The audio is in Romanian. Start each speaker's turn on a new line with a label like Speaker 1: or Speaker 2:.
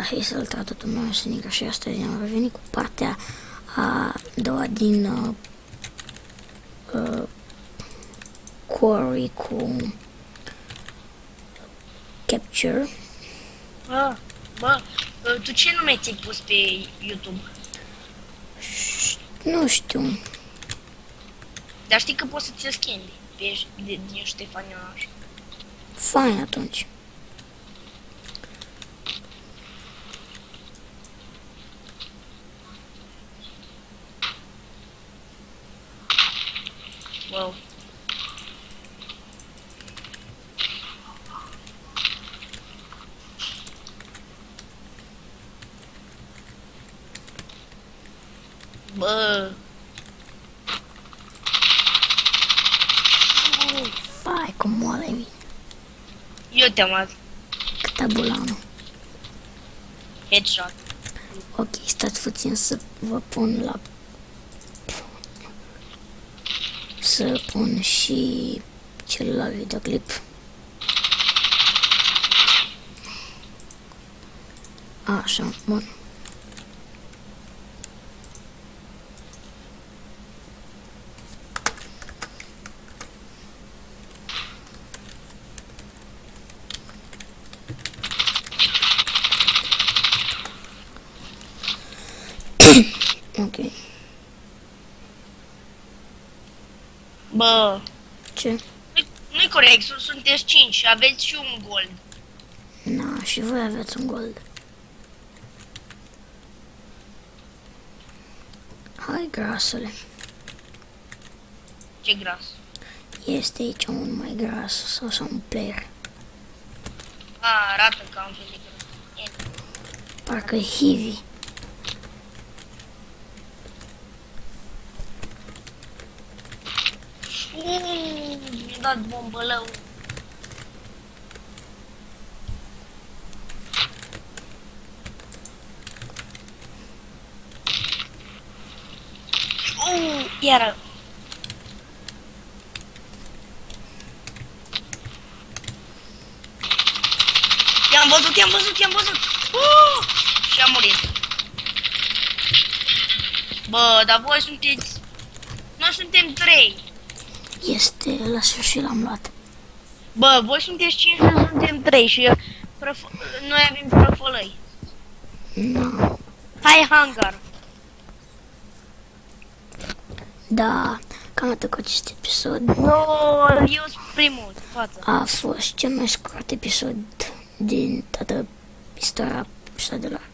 Speaker 1: hei salutare tuturor, meu sunt Nica și astăzi am revenit cu partea a doua din Quarry cu Capture.
Speaker 2: Tu ce nume ți-ai pus pe YouTube?
Speaker 1: Nu știu,
Speaker 2: Dar știi că poți să ți-l schimbi din Ștefanionaș.
Speaker 1: fain atunci.
Speaker 2: Wow. Bă,
Speaker 1: Fai cum moale mi,
Speaker 2: eu te-am luat
Speaker 1: câta bulană.
Speaker 2: headshot.
Speaker 1: Ok, stați puțin să vă pun la... Să pun și celălalt videoclip. Așa, bun. Ok.
Speaker 2: Bă,
Speaker 1: Ce?
Speaker 2: nu-i corect, sunteți 5 și aveți și un gold.
Speaker 1: Na, și voi aveți un gold. Hai, grasule.
Speaker 2: Ce gras.
Speaker 1: Este aici un mai gras sau un player.
Speaker 2: Arată ca un fel de gras.
Speaker 1: Parcă Heavy.
Speaker 2: Mi-a dat bombălău. Iară. I-am văzut. Și am murit. Bă, dar voi sunteți... Noi suntem 3.
Speaker 1: Este, la sfârșit l-am luat.
Speaker 2: Bă, voi sunteți 5, noi suntem 3 și noi avem prăfălăi.
Speaker 1: Na,
Speaker 2: Hai, hangar.
Speaker 1: da, cam atât cu acest episod.
Speaker 2: No, eu sunt primul, față.
Speaker 1: A fost cel mai scurt episod din toată istoria episodelor.